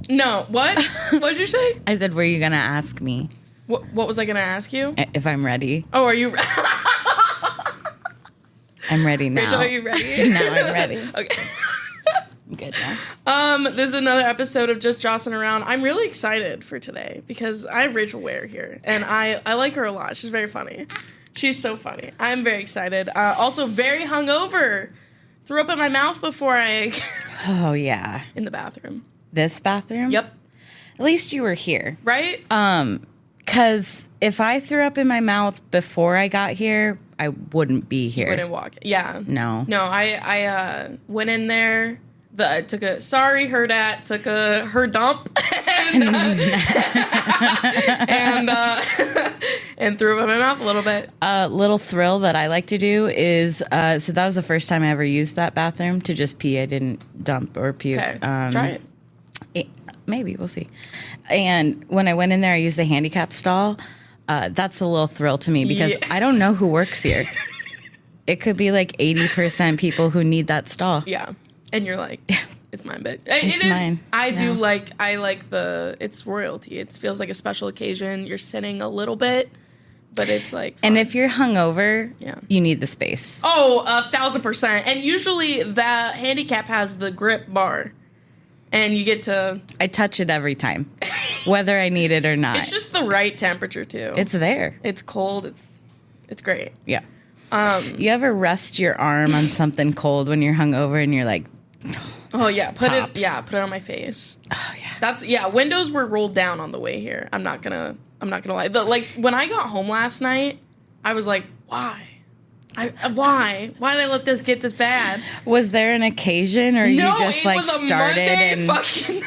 No, what? What'd you say? I said, were you going to ask me? What was I going to ask you? If I'm ready. Oh, are you... I'm ready now. Rachel, are you ready? Now I'm ready. Okay. I'm good now. This is another episode of Just Jossin Around. I'm really excited for today because I have Rachel Ware here, and I like her a lot. She's very funny. She's so funny. I'm very excited. Also, very hungover. Threw up in my mouth before I... Oh, yeah. In the bathroom. This bathroom? Yep. At least you were here. Right? Because if I threw up in my mouth before I got here, I wouldn't be here. Wouldn't walk. Yeah. No. No, I went in there. Took a her dump and threw up in my mouth a little bit. A little thrill that I like to do is so that was the first time I ever used that bathroom to just pee. I didn't dump or puke. Okay, try it. Maybe we'll see. And when I went in there, I used the handicap stall. That's a little thrill to me because I don't know who works here. It could be like 80% people who need that stall. Yeah. And you're like, it's mine, but it's mine. I like it's royalty. It feels like a special occasion. You're sitting a little bit, but it's like fun. And if you're hungover, you need the space. Oh, 1,000%. And usually that handicap has the grip bar. And you get to... I touch it every time, whether I need it or not. It's just the right temperature, too. It's there. It's cold. It's great. Yeah. You ever rest your arm on something cold when you're hungover and you're like... Oh, yeah. Put it on my face. Oh, yeah. Windows were rolled down on the way here. I'm not gonna lie. When I got home last night, I was like, why? Why did I let this get this bad? Was there an occasion, or you just like started and fucking...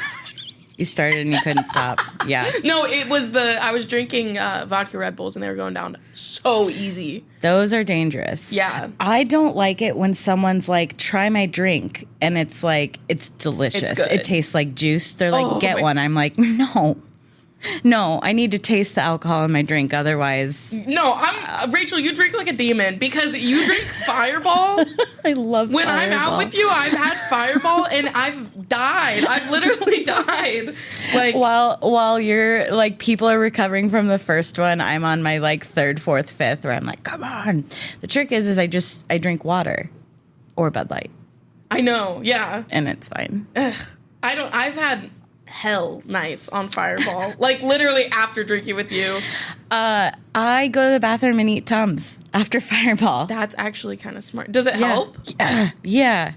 You started and you couldn't stop? Yeah. No, it was I was drinking vodka Red Bulls and they were going down so easy. Those are dangerous. Yeah. I don't like it when someone's like, try my drink, and it's like, it's delicious. It's good. It tastes like juice. They're like, get one. I'm like, No, I need to taste the alcohol in my drink, otherwise... No, Rachel, you drink like a demon, because you drink Fireball. I love when Fireball. I'm out with you, I've had Fireball, and I've died. I've literally died. Like, while you're, like, people are recovering from the first one, I'm on my, like, third, fourth, fifth, where I'm like, come on. The trick is I drink water or Bud Light. I know, yeah. And it's fine. Ugh. I've had... hell nights on Fireball. Like, literally after drinking with you. I go to the bathroom and eat TUMS after Fireball. That's actually kind of smart. Does it help? Yeah.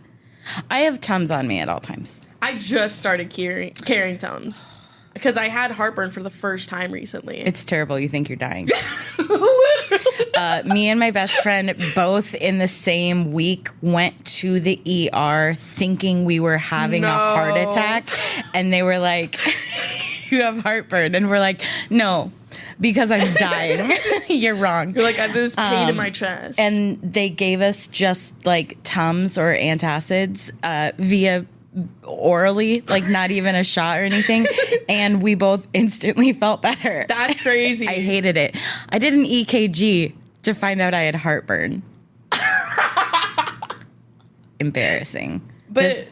I have TUMS on me at all times. I just started carrying TUMS because I had heartburn for the first time recently. It's terrible. You think you're dying. Me and my best friend, both in the same week, went to the ER thinking we were having a heart attack. And they were like, you have heartburn. And we're like, no, because I'm dying. You're wrong. You're like, I have this pain in my chest. And they gave us just like TUMS or antacids via orally, like not even a shot or anything, and we both instantly felt better. That's crazy. I hated it. I did an EKG to find out I had heartburn. Embarrassing. But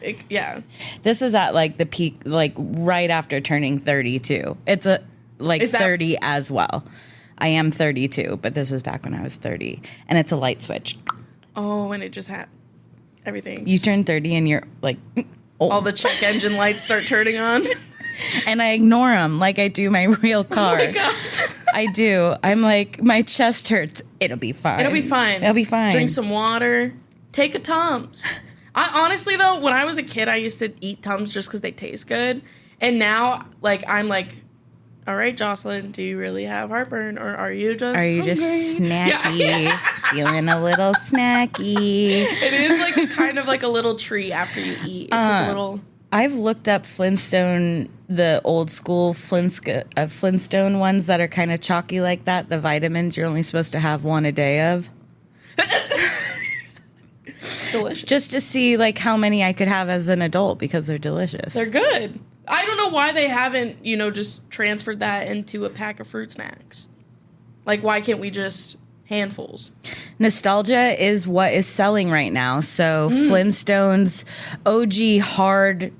this was at like the peak, like right after turning 32. It's is 30 as well. I am 32, but this was back when I was 30, and it's a light switch. Oh, and it just had everything. You turn 30 and you're like, all the check engine lights start turning on. And I ignore them like I do my real car. Oh my God. I do. I'm like, my chest hurts. It'll be fine. It'll be fine. It'll be fine. Drink some water. Take a TUMS. Honestly, though, when I was a kid, I used to eat TUMS just because they taste good. And now, like, I'm like, all right, Joslyne, do you really have heartburn, or are you just snacky? Yeah. Feeling a little snacky. It is like kind of like a little tree after you eat. It's like a little... I've looked up Flintstone, the old school Flintstone ones that are kind of chalky like that. The vitamins you're only supposed to have one a day of. Delicious. Just to see like how many I could have as an adult, because they're delicious. They're good. I don't know why they haven't, just transferred that into a pack of fruit snacks. Like, why can't we just handfuls? Nostalgia is what is selling right now. So Flintstones OG hard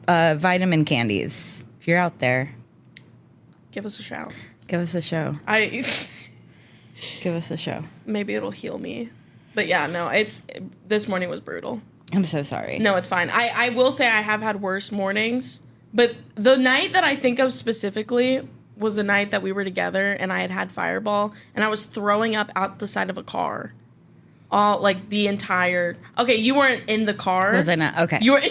vitamin candies. If you're out there, Give us a shout. give us a show. Give us a show. Maybe it'll heal me. But yeah, no, this morning was brutal. I'm so sorry. No, it's fine. I will say I have had worse mornings, but the night that I think of specifically was the night that we were together and I had Fireball and I was throwing up out the side of a car. All like the entire. Okay, you weren't in the car. Was I not? Okay. You were. I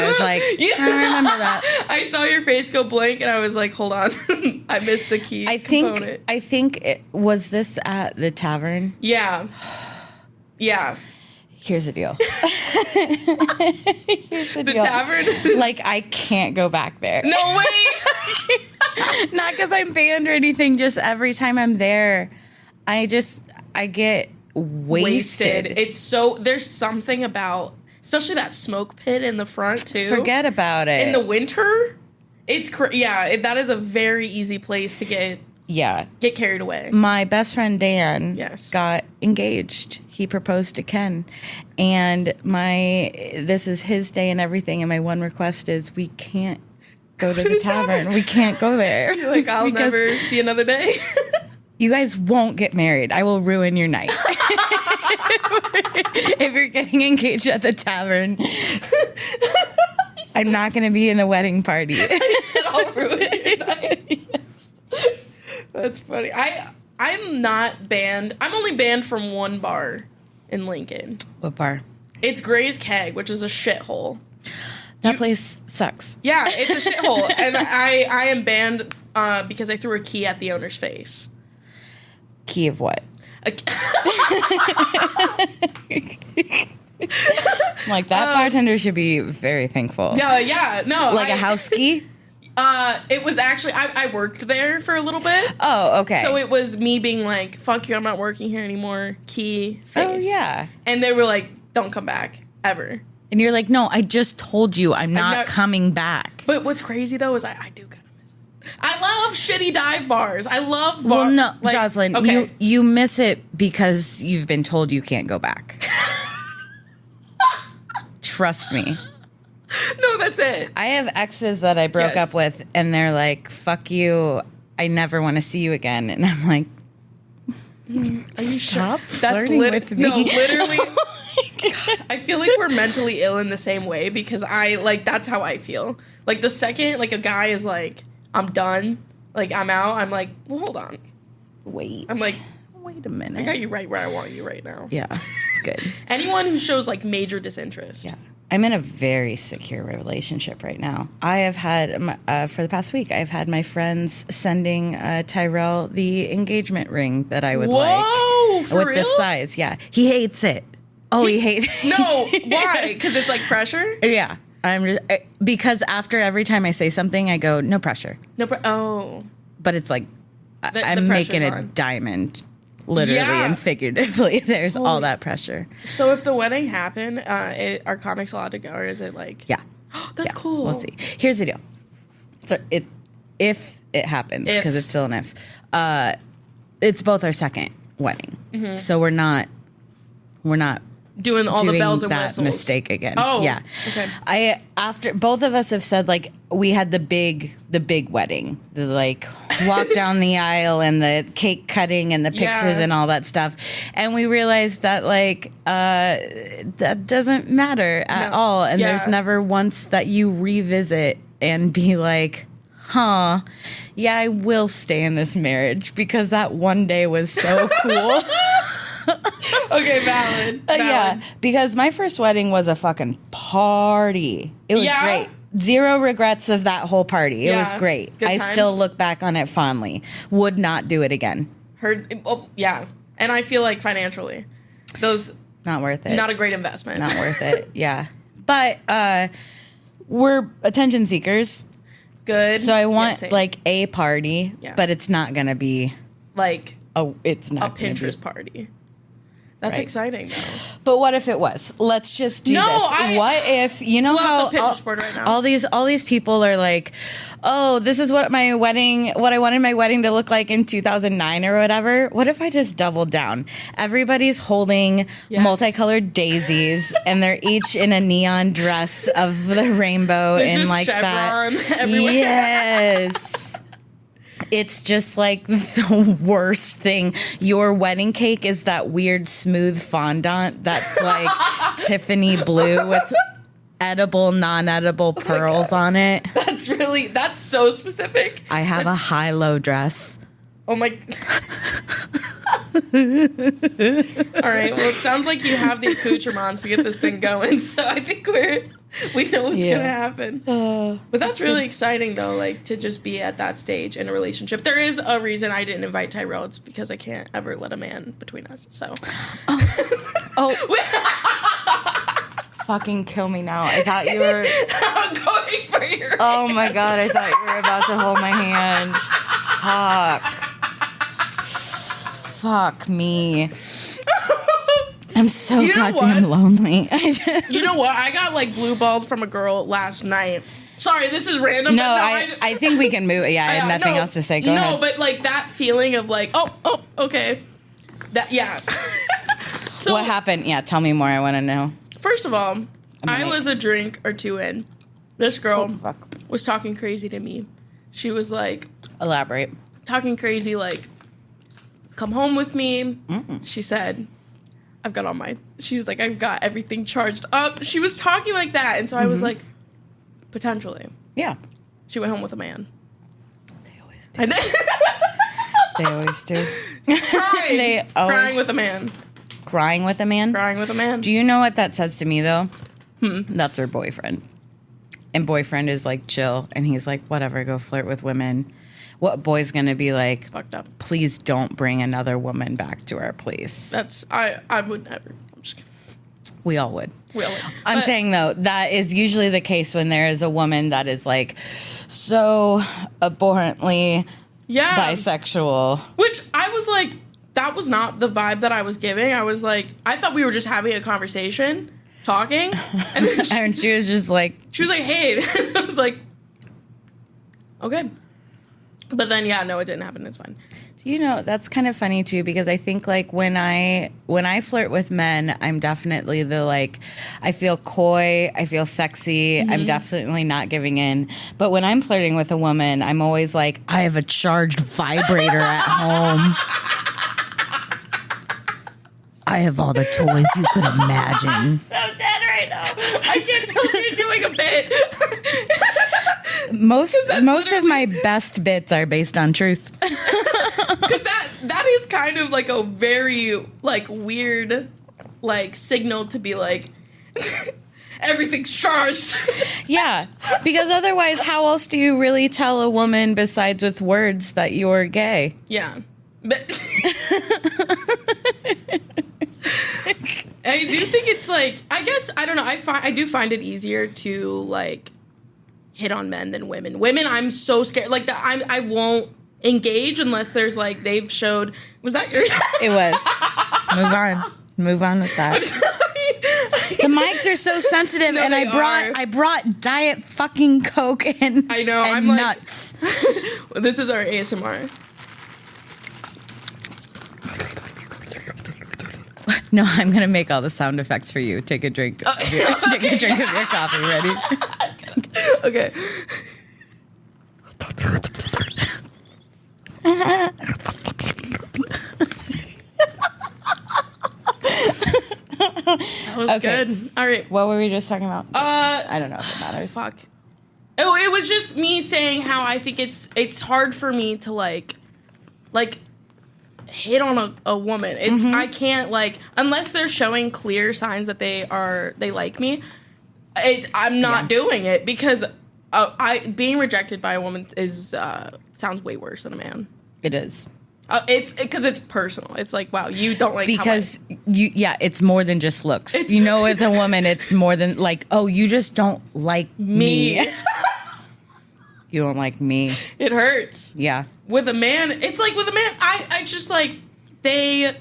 was like, I remember that. I saw your face go blank, and I was like, "Hold on, I missed the key component." I think was this at the tavern. Yeah. Yeah. Here's the deal. The tavern. Like I can't go back there. No way. Not because I'm banned or anything. Just every time I'm there, I get wasted. It's so there's something about, especially that smoke pit in the front too. Forget about it. In the winter, it's that is a very easy place to get carried away. My best friend Dan got engaged. He proposed to Ken, and this is his day and everything. And my one request is we can't go to the tavern. We can't go there. You're like, I'll never see another day. You guys won't get married. I will ruin your night. If you're getting engaged at the tavern, I'm not going to be in the wedding party. I said I'll ruin your night. That's funny. I'm not banned. I'm only banned from one bar in Lincoln. What bar? It's Gray's Keg, which is a shithole. That place sucks. Yeah, it's a shithole. And I am banned because I threw a key at the owner's face. Key of what? Like that bartender should be very thankful. No, yeah, no. Like a house key? It was actually, I worked there for a little bit. Oh, okay. So it was me being like, fuck you, I'm not working here anymore. Key, face. Oh, yeah. And they were like, don't come back, ever. And you're like, no, I just told you I'm not coming back. But what's crazy, though, is I do kind of miss it. I love shitty dive bars. I love bars. Well, no, like, Joslyne, okay. you miss it because you've been told you can't go back. Trust me. No, that's it. I have exes that I broke up with, and they're like, fuck you, I never want to see you again. And I'm like, are you stop sure? flirting with me? No, literally. God, I feel like we're mentally ill in the same way because that's how I feel. Like the second like a guy is like, I'm done, like I'm out, I'm like, well, hold on. Wait. I'm like, wait a minute. I got you right where I want you right now. Yeah, it's good. Anyone who shows like major disinterest. Yeah. I'm in a very secure relationship right now. I have had, for the past week, I've had my friends sending Tyrell the engagement ring that I would like. For with real? the size. Yeah. He hates it. Oh, he hates it. No, why? Because it's like pressure? Yeah. Because after every time I say something, I go, no pressure. Oh. But it's like, I'm the making a on. diamond. Literally and figuratively, there's all that pressure. So if the wedding happened, are comics allowed to go, or is it like... Yeah. That's cool. We'll see. Here's the deal. So if it happens, because it's still an if, it's both our second wedding. Mm-hmm. So we're not doing all the bells and that whistles. Mistake again. Oh, yeah. Okay. After both of us have said like we had the big wedding, the like walk down the aisle and the cake cutting and the pictures and all that stuff, and we realized that like that doesn't matter at all, and there's never once that you revisit and be like, huh, yeah, I will stay in this marriage because that one day was so cool. Okay, valid. Yeah, because my first wedding was a fucking party. It was great. Zero regrets of that whole party. It was great. Good I times. still look back on it fondly. Would not do it again. And I feel like financially, those not worth it. Not a great investment. Not worth it. Yeah, but we're attention seekers. Good. So I want like a party, Yeah. but it's not gonna be like it's not a Pinterest party. That's right? exciting, though. But what if it was? Let's just do this. What if, you know how all these people are like, oh, this is what I wanted my wedding to look like in 2009 or whatever. What if I just doubled down? Everybody's holding multicolored daisies and they're each in a neon dress of the rainbow. There's and just like chevron that. Everywhere. Yes. It's just like the worst thing. Your wedding cake is that weird smooth fondant that's like Tiffany blue with edible, non-edible pearls on it. That's so specific. I have a high-low dress. Oh my. All right. Well, it sounds like you have the accoutrements to get this thing going. So I think we know what's gonna happen. But that's really exciting, though. Like to just be at that stage in a relationship. There is a reason I didn't invite Tyrell. It's because I can't ever let a man between us. So. Fucking kill me now. I thought you were. I'm going for your. Oh my god! I thought you were about to hold my hand. Fuck me. I'm so goddamn lonely. You know what? I got like blue balled from a girl last night. Sorry, this is random. No, I think we can move. Yeah, I have nothing else to say. Go ahead. No, but like that feeling of like, oh, okay. So what happened? Yeah, tell me more. I want to know. First of all, I was a drink or two in. This girl was talking crazy to me. She was like... Elaborate. Talking crazy like, come home with me. She said, she's like, I've got everything charged up. She was talking like that. And so I was like, potentially. Yeah. She went home with a man. They always do. They always do. Crying with a man. Crying with a man? Crying with a man. Do you know what that says to me, though? That's her boyfriend. And boyfriend is, like, chill. And he's like, whatever, go flirt with women. What boy's going to be like, fucked up. Please don't bring another woman back to our place. I would never. I'm just kidding. We all would. I'm saying, though, that is usually the case when there is a woman that is, like, so abhorrently bisexual. Which I was like... That was not the vibe that I was giving. I was like, I thought we were just having a conversation, talking. And then she was just like... She was like, hey. I was like, okay. But then, no, it didn't happen. It's fine. You know, that's kind of funny, too, because I think, like, when I flirt with men, I'm definitely the, like, I feel coy, I feel sexy, I'm definitely not giving in. But when I'm flirting with a woman, I'm always like, I have a charged vibrator at home. I have all the toys you could imagine. I'm so dead right now. I can't tell if you're doing a bit. Most of my best bits are based on truth. Because that is kind of like a very like weird like signal to be like everything's charged. Yeah, because otherwise, how else do you really tell a woman besides with words that you're gay? Yeah, but. I do think it's like, I guess, I don't know, I do find it easier to like hit on men than women. Women, I'm so scared. Like that, I won't engage unless there's like they've showed. Was that your? It was. Move on with that. The mics are so sensitive, and I brought Diet fucking Coke and I know and I'm nuts. Like, this is our ASMR. No, I'm gonna make all the sound effects for you. Take a drink. Take a drink of your coffee. Ready? Okay. That was good. All right. What were we just talking about? I don't know if it matters. Fuck. Oh, it was just me saying how I think it's hard for me to like hit on a woman. It's I can't like unless they're showing clear signs that they like me. I'm not doing it because being rejected by a woman is sounds way worse than a man. It is. It's because it's personal. It's like, wow, you don't like because it's more than just looks. With a woman, it's more than like, oh, you just don't like me. You don't like me. It hurts. Yeah. With a man, it's like with a man, I just like they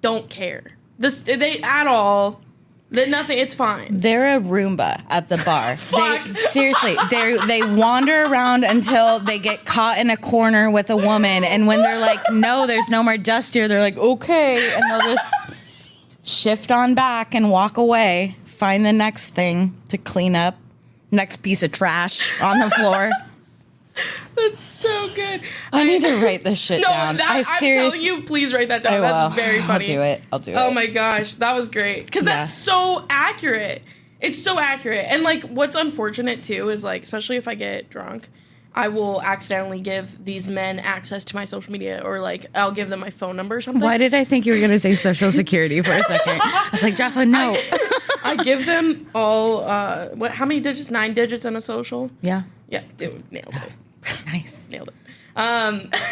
don't care. They at all. Nothing. It's fine. They're a Roomba at the bar. Fuck. Seriously, they wander around until they get caught in a corner with a woman, and when they're like, no, there's no more dust here, they're like, okay, and they'll just shift on back and walk away, find the next thing to clean up, next piece of trash on the floor. That's so good. I need to write this shit down. I'm telling you, please write that down. That's very funny. I'll do it. Oh my gosh, that was great. Because that's so accurate. It's so accurate. And like, what's unfortunate too is like, especially if I get drunk, I will accidentally give these men access to my social media, or like I'll give them my phone number or something. Why did I think you were going to say social security for a second? I was like, Joslyne, no. I give them all, how many digits? 9 digits in a social? Yeah. Yeah, dude, nailed it. Nice. Nailed it.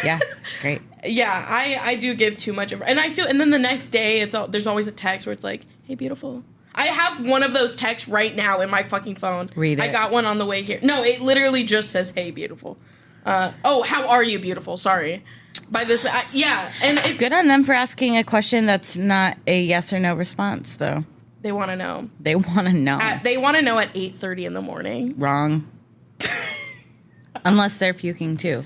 Yeah, great. Yeah, I do give too much of, and I feel, and then the next day there's always a text where it's like, hey, beautiful. I have one of those texts right now in my fucking phone. Read it. I got one on the way here. No, it literally just says, hey, beautiful. How are you, beautiful? Sorry. By this, yeah, and it's good on them for asking a question that's not a yes or no response, though. They want to know. They want to know. They want to know at 8:30 in the morning. Wrong. Unless they're puking too.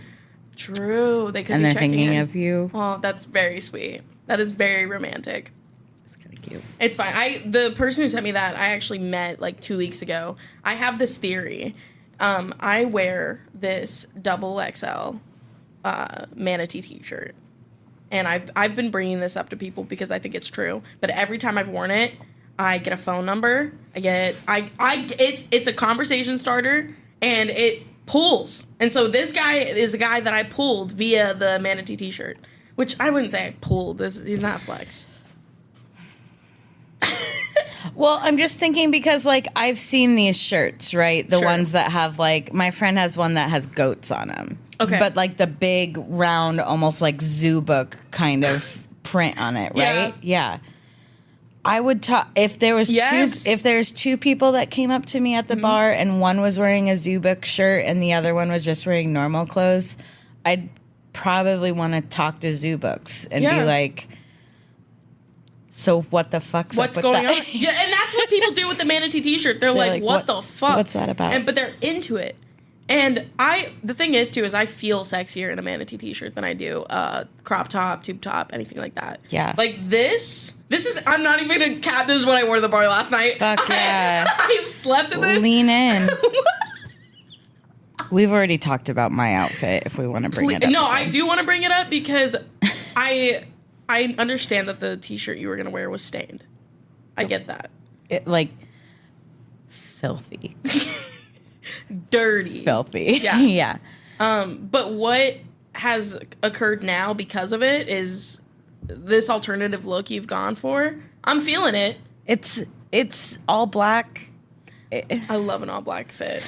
True. They could and be they're checking thinking in. of you. Oh, that's very sweet. That is very romantic. It's kind of cute. It's fine. The person who sent me that, I actually met like 2 weeks ago. I have this theory. I wear this double XL manatee t-shirt. And I've been bringing this up to people because I think it's true. But every time I've worn it, I get a phone number. It's a conversation starter, and it pulls. And so this guy is a guy that I pulled via the manatee t-shirt, which I wouldn't say I pulled. He's not flex. Well, I'm just thinking because, like, I've seen these shirts, right? The ones that have, like, my friend has one that has goats on them. Okay. But, like, the big, round, almost like zoo book kind of print on it, right? Yeah. I would talk if there was there's two people that came up to me at the bar and one was wearing a Zubik shirt and the other one was just wearing normal clothes, I'd probably want to talk to Zubooks and be like, so what the fuck's what's up with going that? on? Yeah, and that's what people do with the manatee t-shirt. They're like, what the fuck? What's that about? But they're into it. And the thing is too, is I feel sexier in a manatee t-shirt than I do crop top, tube top, anything like that. Yeah. Like this is, I'm not even gonna cap, this is what I wore to the bar last night. Fuck yeah. I slept in this. Lean in. We've already talked about my outfit if we want to bring it up. No, again. I do want to bring it up because I understand that the t-shirt you were gonna wear was stained. I get that. It, like, filthy. Dirty. Filthy. Yeah. Yeah. But what has occurred now because of it is this alternative look you've gone for. I'm feeling it. It's all black. I love an all black fit.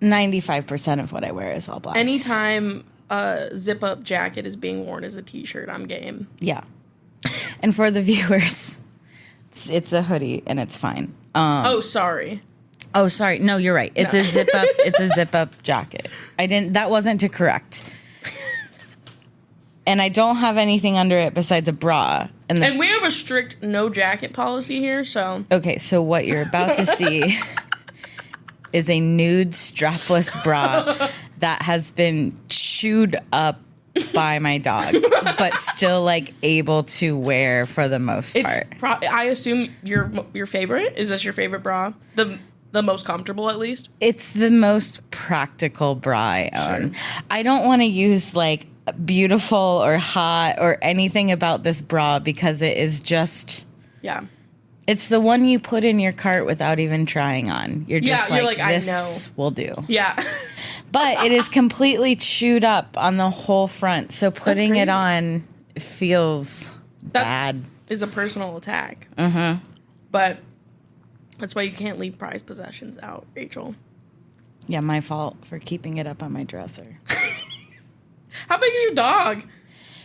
95% of what I wear is all black. Anytime a zip up jacket is being worn as a t-shirt, I'm game. Yeah. And for the viewers, it's a hoodie and it's fine. Oh, sorry. Oh, sorry. No, you're right. It's a zip up. It's a zip up jacket. That wasn't to correct. And I don't have anything under it besides a bra. And we have a strict no jacket policy here, so. Okay, so what you're about to see is a nude strapless bra that has been chewed up by my dog, but still like able to wear for the most part. I assume your favorite? Is this your favorite bra? The most comfortable, at least? It's the most practical bra I own. Sure. I don't want to use like beautiful or hot or anything about this bra because it is just... Yeah. It's the one you put in your cart without even trying on. You're just you're like, this I know. Will do. Yeah. But it is completely chewed up on the whole front, so putting it on feels bad. Is a personal attack. Uh-huh. But that's why you can't leave prized possessions out, Rachel. Yeah, my fault for keeping it up on my dresser. How big is your dog?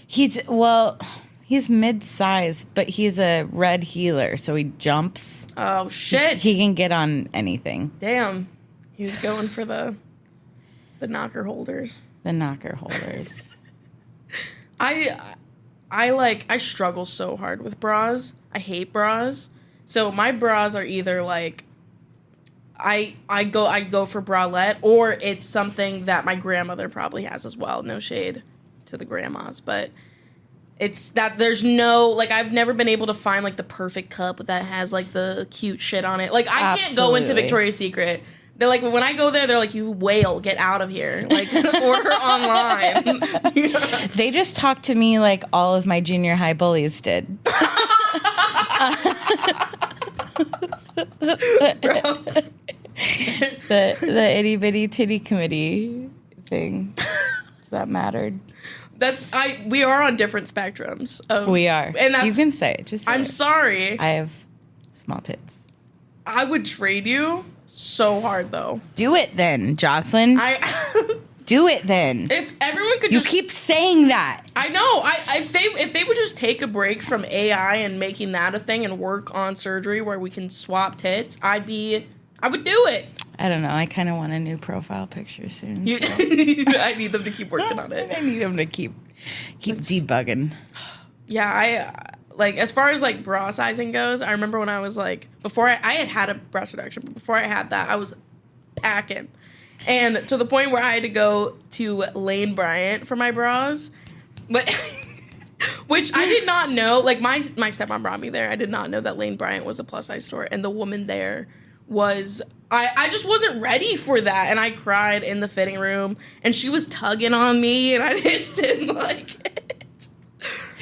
He's mid-size, but he's a red heeler, so he jumps. Oh, shit. He can get on anything. Damn. He was going for the knocker holders. The knocker holders. I struggle so hard with bras. I hate bras. So my bras are either like I go for bralette, or it's something that my grandmother probably has as well. No shade to the grandmas, but it's that there's no, like, I've never been able to find like the perfect cup that has like the cute shit on it. Like I can't go into Victoria's Secret. They're like, when I go there, they're like, you whale, get out of here. Like, order online. They just talked to me like all of my junior high bullies did. the itty bitty titty committee thing that mattered. We are on different spectrums. We are, and that's, you can say it. Just say I'm it. Sorry. I have small tits. I would trade you so hard though. Do it then, Joslyne. Do it then. If everyone could, you keep saying that. I know. If they would just take a break from AI and making that a thing and work on surgery where we can swap tits, I would do it. I don't know. I kind of want a new profile picture soon. So. I need them to keep working on it. I need them to keep debugging. Yeah, like, as far as like bra sizing goes, I remember when I was like, before I had a breast reduction, but before I had that, I was packing. And to the point where I had to go to Lane Bryant for my bras. But which I did not know. Like, my stepmom brought me there. I did not know that Lane Bryant was a plus size store. And the woman there was, I just wasn't ready for that. And I cried in the fitting room. And she was tugging on me. And I just didn't like it.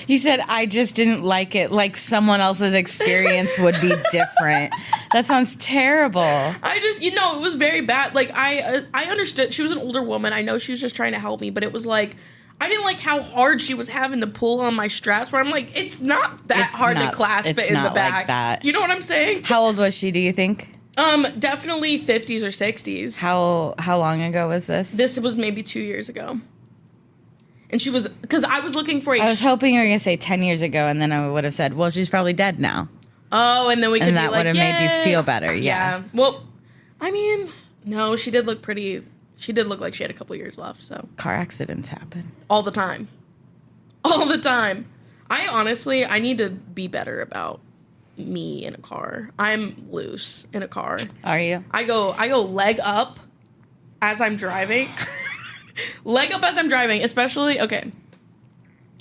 You said, I just didn't like it, like someone else's experience would be different. That sounds terrible. I just, it was very bad. Like, I understood. She was an older woman. I know she was just trying to help me, but it was like, I didn't like how hard she was having to pull on my straps, where I'm like, it's not that hard to clasp it in the back. Like that. You know what I'm saying? How old was she, do you think? Definitely 50s or 60s. How long ago was this? This was maybe 2 years ago. And she was, because I was looking for I was hoping you were going to say 10 years ago, and then I would have said, well, she's probably dead now. Oh, and then we could be like, and that would have made you feel better, yeah. Well, I mean, no, she did look pretty, she did look like she had a couple years left, so. Car accidents happen. All the time. All the time. I need to be better about me in a car. I'm loose in a car. Are you? I go leg up as I'm driving. Leg up as I'm driving, especially, okay,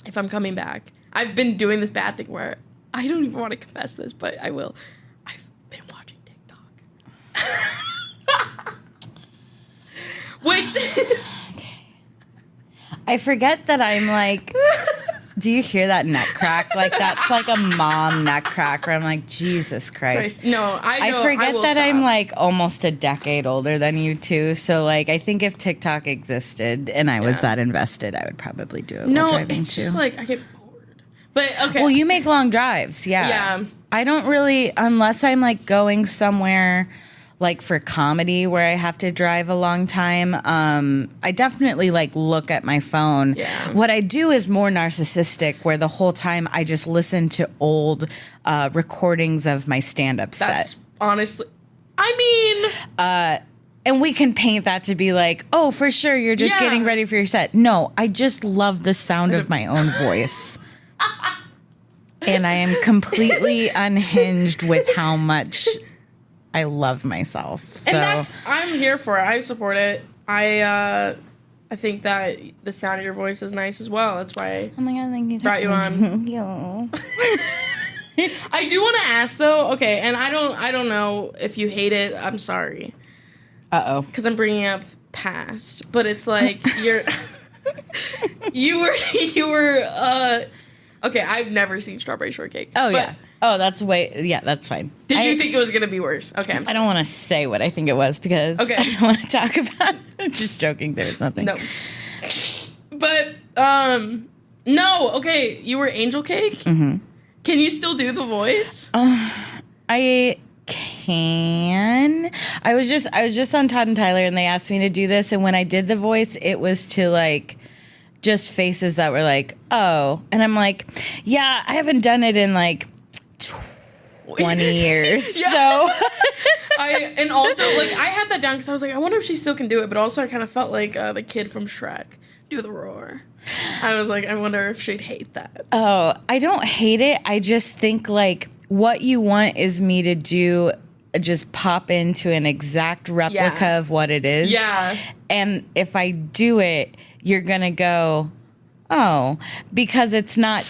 if I'm coming back. I've been doing this bad thing where I don't even want to confess this, but I will. I've been watching TikTok. Which... Okay. I forget that I'm like... Do you hear that neck crack? Like, that's like a mom neck crack where I'm like, Jesus Christ. No, I know. I forget will that stop. I'm like almost a decade older than you two. So, like, I think if TikTok existed and I was that invested, I would probably do it while driving it's too. Just like, I get bored. But, okay. Well, you make long drives, yeah. Yeah. I don't really, unless I'm like going somewhere like for comedy where I have to drive a long time, I definitely like look at my phone. Yeah. What I do is more narcissistic, where the whole time I just listen to old recordings of my stand-up set. That's honestly, I mean... and we can paint that to be like, oh, for sure, you're just getting ready for your set. No, I just love the sound of my own voice. And I am completely unhinged with how much I love myself. So. And I'm here for it. I support it. I think that the sound of your voice is nice as well. That's why Oh my God, thank you. brought you on. I do want to ask though. Okay, and I don't know if you hate it. I'm sorry. Uh-oh. Because I'm bringing up past, but it's like you were. Okay, I've never seen Strawberry Shortcake. Oh, yeah. Oh, that's fine. Did you think it was going to be worse? Okay, I don't want to say what I think it was because I don't want to talk about it. Just joking. There's nothing. No. But, no. Okay, you were Angel Cake? Mm-hmm. Can you still do the voice? I can. I was just on Todd and Tyler, and they asked me to do this, and when I did the voice, it was to, like, just faces that were like, oh. And I'm like, yeah, I haven't done it in, like, 20 years. Yeah. So and also, like, I had that down because I was like, I wonder if she still can do it. But also, I kind of felt like the kid from Shrek, do the roar. I was like, I wonder if she'd hate that. Oh, I don't hate it. I just think, like, what you want is me to do, just pop into an exact replica of what it is. Yeah. And if I do it, you're going to go, oh, because it's not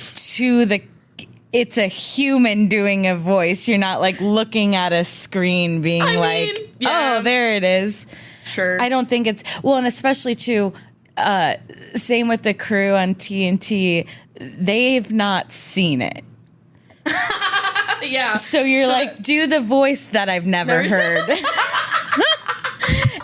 it's a human doing a voice. You're not, like, looking at a screen being oh, there it is. Sure. I don't think it's, well, and especially too, same with the crew on TNT, they've not seen it. Yeah. So you're like, do the voice that I've never heard.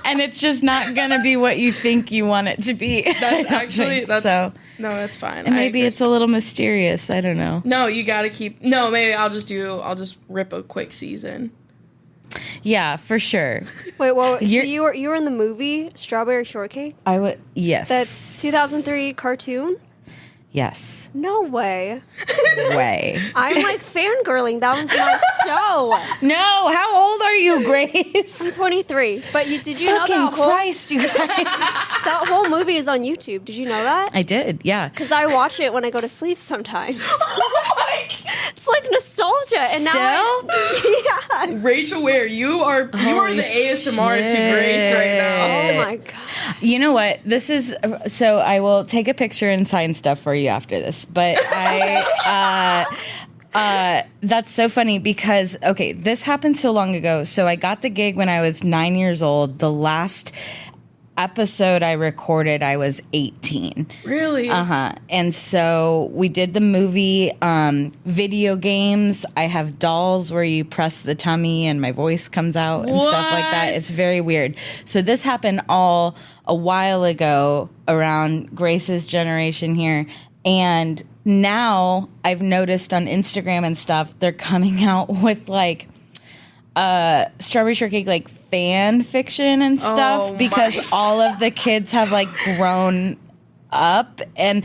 And it's just not going to be what you think you want it to be. That's actually, so. No, that's fine. And maybe it's a little mysterious. I don't know. No, you got to keep, maybe I'll just rip a quick season. Yeah, for sure. Wait, well, so you were in the movie Strawberry Shortcake? I would, yes. That 2003 cartoon? Yes. No way. Way. I'm like fangirling. That was my show. No, how old are you, Grace? I'm 23. But did you Fucking know that Christ, you guys. that whole movie is on YouTube? Did you know that? I did, yeah. Because I watch it when I go to sleep sometimes. It's like nostalgia. And Still? Yeah. Rachel Ware, you are the ASMR to Grace right now. Oh my God. You know what? This is, so I will take a picture and sign stuff for you after this. But that's so funny because, okay, this happened so long ago. So I got the gig when I was 9 years old. The last episode I recorded, I was 18. Really? And so we did the movie, video games. I have dolls where you press the tummy and my voice comes out and stuff like that. It's very weird. So this happened all a while ago around Grace's generation here. And now I've noticed on Instagram and stuff, they're coming out with like Strawberry Shortcake like fan fiction and stuff because all of the kids have like grown up, and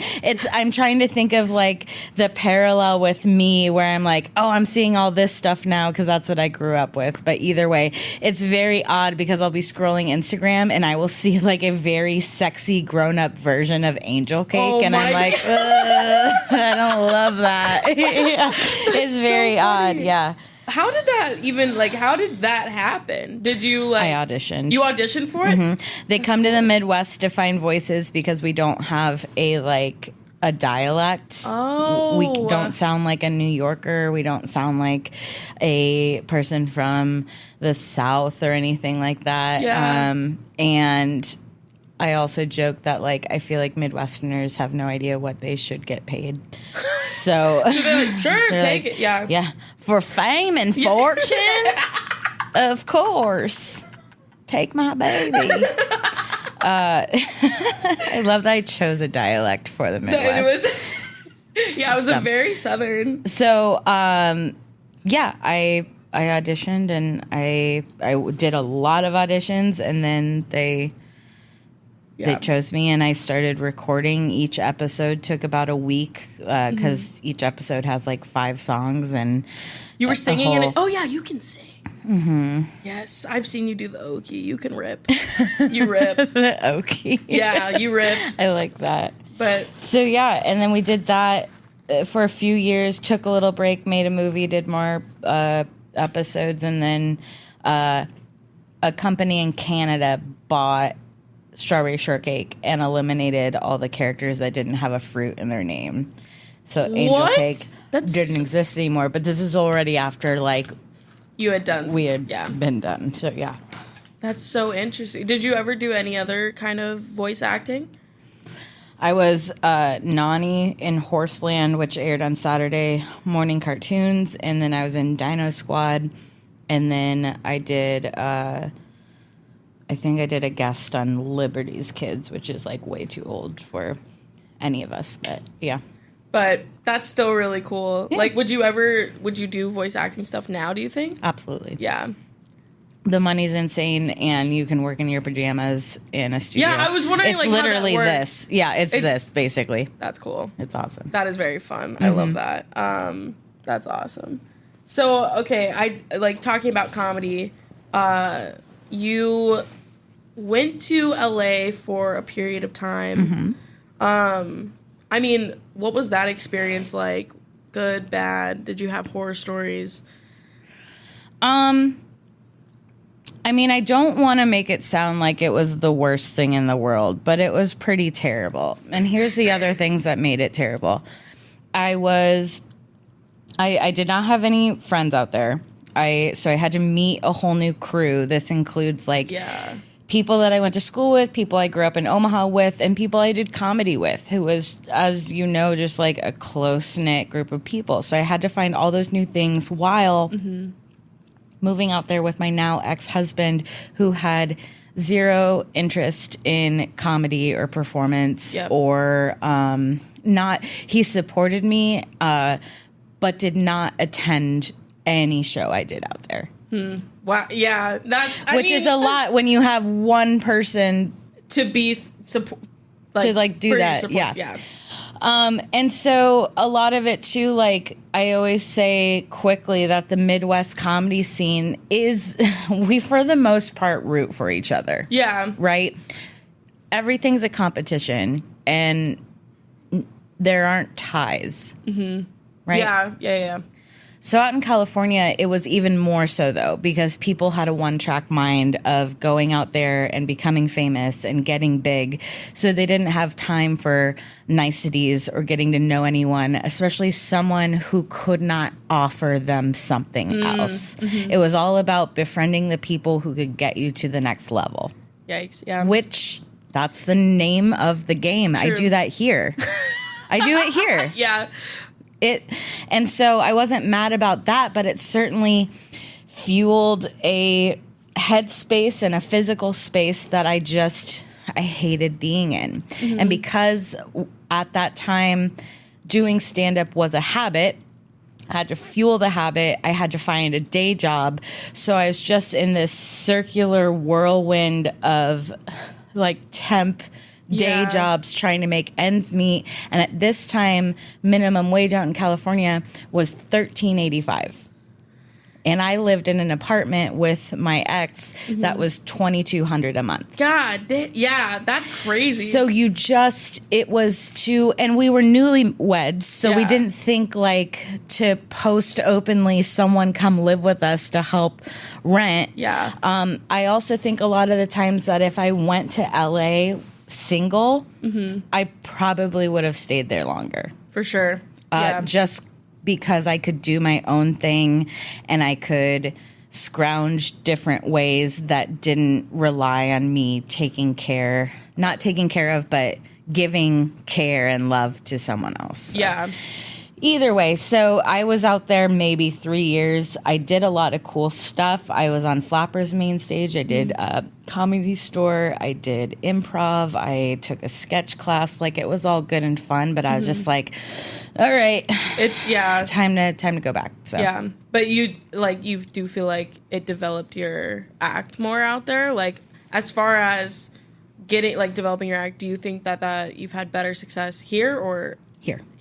I'm trying to think of like the parallel with me where I'm like, oh, I'm seeing all this stuff now because that's what I grew up with. But either way, it's very odd because I'll be scrolling Instagram and I will see like a very sexy grown up version of Angel Cake, and I'm like, I don't love that. Yeah. It's very odd. Yeah. How did that happen? Did you like... I auditioned. You auditioned for it? Mm-hmm. They come to the Midwest to find voices because we don't have a dialect. Oh. We don't sound like a New Yorker. We don't sound like a person from the South or anything like that. Yeah. And I also joke that like I feel like Midwesterners have no idea what they should get paid. So they're like, sure, take like, it. Yeah. Yeah. For fame and fortune, of course. Take my baby. I love that I chose a dialect for the Midwest. It was a very Southern. So, I auditioned and I did a lot of auditions, and then they chose me, and I started recording. Each episode took about a week because each episode has like 5 songs, and you were singing in it. Oh yeah, you can sing. Mm-hmm. Yes, I've seen you do the Okie. You can rip. You rip. The Okie. Yeah, you rip. I like that. But so yeah, and then we did that for a few years. Took a little break, made a movie, did more episodes, and then a company in Canada bought Strawberry Shortcake and eliminated all the characters that didn't have a fruit in their name. So Angel Cake didn't exist anymore, but this is already after like you had done been done. So yeah. That's so interesting. Did you ever do any other kind of voice acting? I was Nani in Horseland, which aired on Saturday morning cartoons, and then I was in Dino Squad, and then I did I think I did a guest on Liberty's Kids, which is like way too old for any of us, but yeah. But that's still really cool. Yeah. Like, would you do voice acting stuff now, do you think? Absolutely. Yeah. The money's insane, and you can work in your pajamas in a studio. Yeah, I was wondering, it's like, literally how that works. this. Yeah, it's this, basically. That's cool. It's awesome. That is very fun. I love that. That's awesome. So, okay, I like talking about comedy. You went to LA for a period of time. I mean, what was that experience like? Good, bad? Did you have horror stories? I mean, I don't want to make it sound like it was the worst thing in the world, but it was pretty terrible. And here's the other things that made it terrible. I did not have any friends out there. So I had to meet a whole new crew. This includes people that I went to school with, people I grew up in Omaha with, and people I did comedy with, who was, as you know, just like a close-knit group of people. So I had to find all those new things while moving out there with my now ex-husband, who had zero interest in comedy or performance or not. He supported me, but did not attend any show I did out there. Wow, yeah, which is a lot when you have one person to be do that. Yeah. And so a lot of it too, like I always say quickly that the Midwest comedy scene is, we for the most part root for each other. Yeah. Right? Everything's a competition and there aren't ties. Right? Yeah. So out in California, it was even more so, though, because people had a one-track mind of going out there and becoming famous and getting big. So they didn't have time for niceties or getting to know anyone, especially someone who could not offer them something else. It was all about befriending the people who could get you to the next level. Yikes, yeah. Which, that's the name of the game. True. I do that here. I do it here. Yeah. And so I wasn't mad about that, but it certainly fueled a headspace and a physical space that I hated being in. And because at that time doing stand-up was a habit, I had to fuel the habit. I had to find a day job. So I was just in this circular whirlwind of like temp day jobs trying to make ends meet. And at this time, minimum wage out in California was $13.85. And I lived in an apartment with my ex that was $2,200 a month. God, yeah, that's crazy. So and we were newlyweds, so we didn't think like to post openly someone come live with us to help rent. Yeah. I also think a lot of the times that if I went to LA single, I probably would have stayed there longer. For sure. Just because I could do my own thing and I could scrounge different ways that didn't rely on me not taking care of, but giving care and love to someone else. So. Yeah. Either way, so I was out there maybe 3 years. I did a lot of cool stuff. I was on Flapper's main stage. I did a comedy store. I did improv. I took a sketch class. Like, it was all good and fun, but I was just like, all right. It's, time to go back. So. Yeah. But you do feel like it developed your act more out there? Like, as far as developing your act, do you think that you've had better success here or...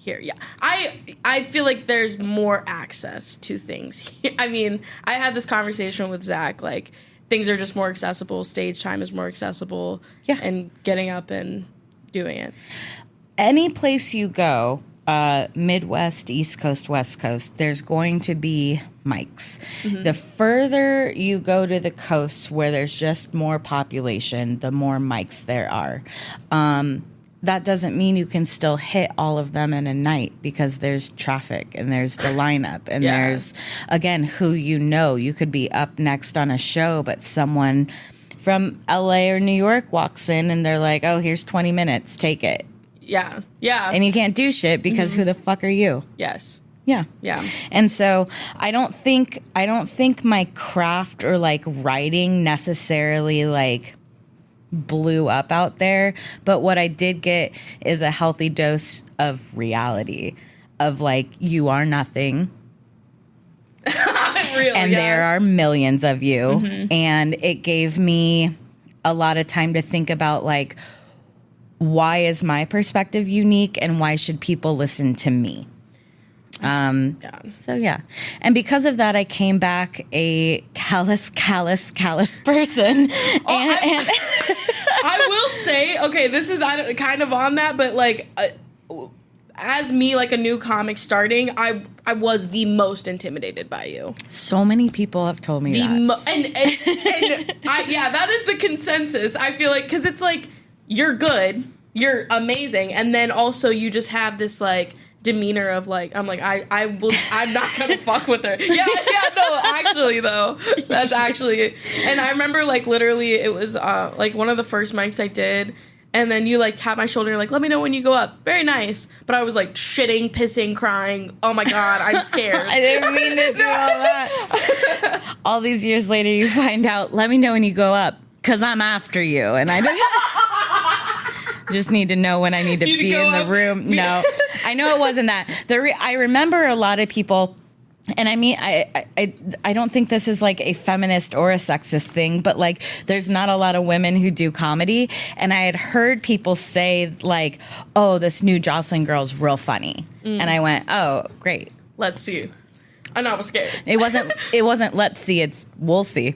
Here, yeah. I feel like there's more access to things. I mean, I had this conversation with Zach, like, things are just more accessible, stage time is more accessible, and getting up and doing it. Any place you go, Midwest, East Coast, West Coast, there's going to be mics. The further you go to the coasts where there's just more population, the more mics there are. That doesn't mean you can still hit all of them in a night because there's traffic and there's the lineup and there's, again, who you know. You could be up next on a show, but someone from LA or New York walks in and they're like, oh, here's 20 minutes, take it. Yeah. And you can't do shit because who the fuck are you? Yes. Yeah. And so I don't think my craft or like writing necessarily like blew up out there, but what I did get is a healthy dose of reality of like, you are nothing. There are millions of you. And it gave me a lot of time to think about like, why is my perspective unique and why should people listen to me? So yeah. And because of that, I came back a callous person. I will say, okay, this is kind of on that, but like, as me, like a new comic starting, I was the most intimidated by you. So many people have told me that. Yeah, that is the consensus. I feel like, because it's like, you're good, you're amazing, and then also you just have this like demeanor of like, I'm not gonna fuck with her. No, actually though, that's actually, and I remember like literally it was like one of the first mics I did, and then you like tap my shoulder and you're like, let me know when you go up. Very nice. But I was like shitting, pissing, crying. Oh my God, I'm scared. I didn't mean to do all that. All these years later, you find out, let me know when you go up, because I'm after you. And I just need to know when I need to be in the room. No, I know it wasn't that. I remember a lot of people, and I mean, I don't think this is like a feminist or a sexist thing, but like there's not a lot of women who do comedy. And I had heard people say like, oh, this new Joslyne girl's real funny. And I went, oh, great. Let's see. I know, I was scared. It wasn't let's see, it's we'll see.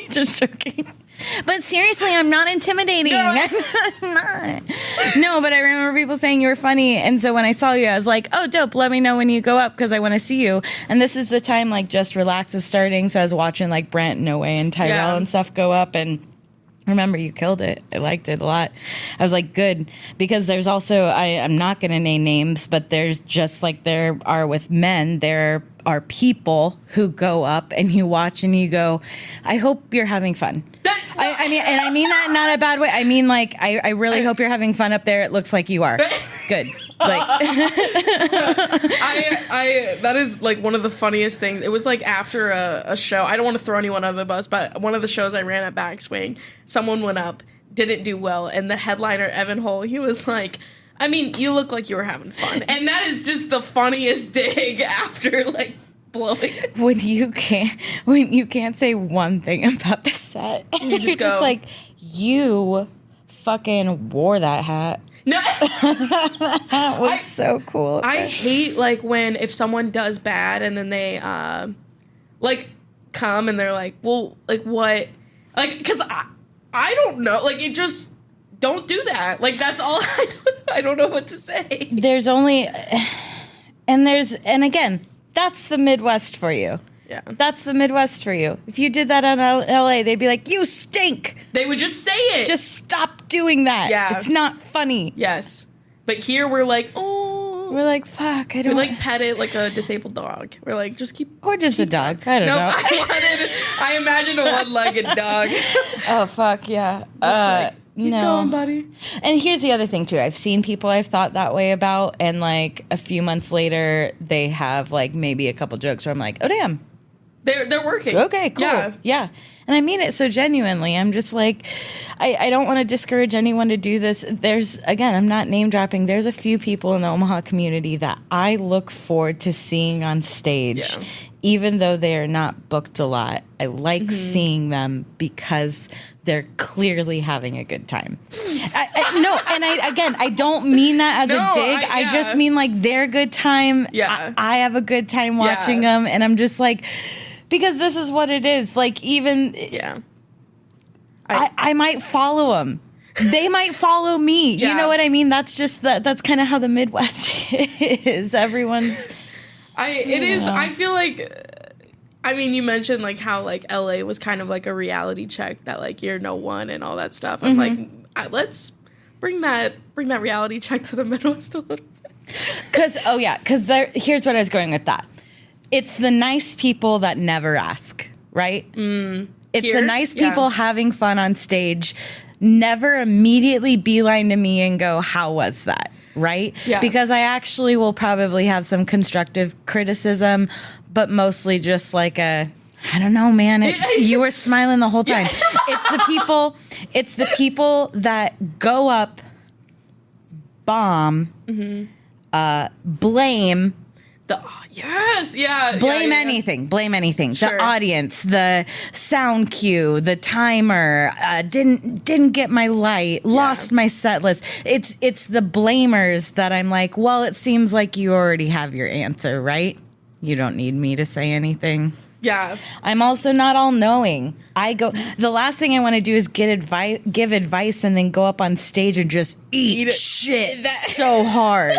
Just joking. But seriously, I'm not intimidating. No, I'm not. No, but I remember people saying you were funny. And so when I saw you, I was like, oh, dope. Let me know when you go up because I want to see you. And this is the time like Just Relax was starting. So I was watching like Brent, No Way, and Tyrell and stuff go up. And I remember you killed it. I liked it a lot. I was like, good. Because there's also, I'm not going to name names, but there's just like there are with men, there are people who go up and you watch and you go, I hope you're having fun. I mean, and I mean that in not a bad way. I mean, like, I really hope you're having fun up there. It looks like you are. Good. Like, that is like one of the funniest things. It was like after a show. I don't want to throw anyone under the bus, but one of the shows I ran at Backswing, someone went up, didn't do well, and the headliner Evan Hull, he was like, I mean, you look like you were having fun, and that is just the funniest dig after like blowing it. When you can't say one thing about the set, you just go like, you fucking wore that hat. No, that was so cool. I hate like when if someone does bad and then they like come and they're like, well, like what, like because I don't know, like it just don't do that. Like that's all I don't know what to say. There's only and again, that's the Midwest for you. Yeah. That's the Midwest for you. If you did that on LA, they'd be like, you stink. They would just say it. Just stop doing that. Yeah. It's not funny. Yes. But here we're like, oh. We're like, fuck, I don't. We like pet it like a disabled dog. We're like, just keep. Or just a dog. I don't know. I imagined a one-legged dog. Oh, fuck, yeah. Keep going, buddy. And here's the other thing, too. I've seen people I've thought that way about, and like a few months later, they have like maybe a couple jokes where I'm like, oh, damn. They're working. Okay, cool. Yeah. And I mean it so genuinely. I'm just like, I don't want to discourage anyone to do this. There's, again, I'm not name dropping. There's a few people in the Omaha community that I look forward to seeing on stage, even though they are not booked a lot. I like seeing them because they're clearly having a good time. I don't mean that as a dig. I just mean like their good time. Yeah. I have a good time watching them, and I'm just like, because this is what it is. Like, even I might follow them. They might follow me. You know what I mean? That's just that's kind of how the Midwest is. Everyone's. It is. I feel like. I mean, you mentioned like how like LA was kind of like a reality check that like you're no one and all that stuff. I'm like, let's bring that reality check to the Midwest a little bit. Because here's what I was going with that. It's the nice people that never ask, right? It's the nice people having fun on stage, never immediately beeline to me and go, how was that? Right? Yeah. Because I actually will probably have some constructive criticism, but mostly just like I don't know, man. You were smiling the whole time. It's the people that go up, bomb, blame, Yes, yeah. Blame yeah. anything. Blame anything. Sure. The audience, the sound cue, the timer, didn't get my light, lost my set list. It's the blamers that I'm like, well, it seems like you already have your answer, right? You don't need me to say anything. Yeah. I'm also not all knowing. The last thing I want to do is give advice and then go up on stage and just eat shit so hard.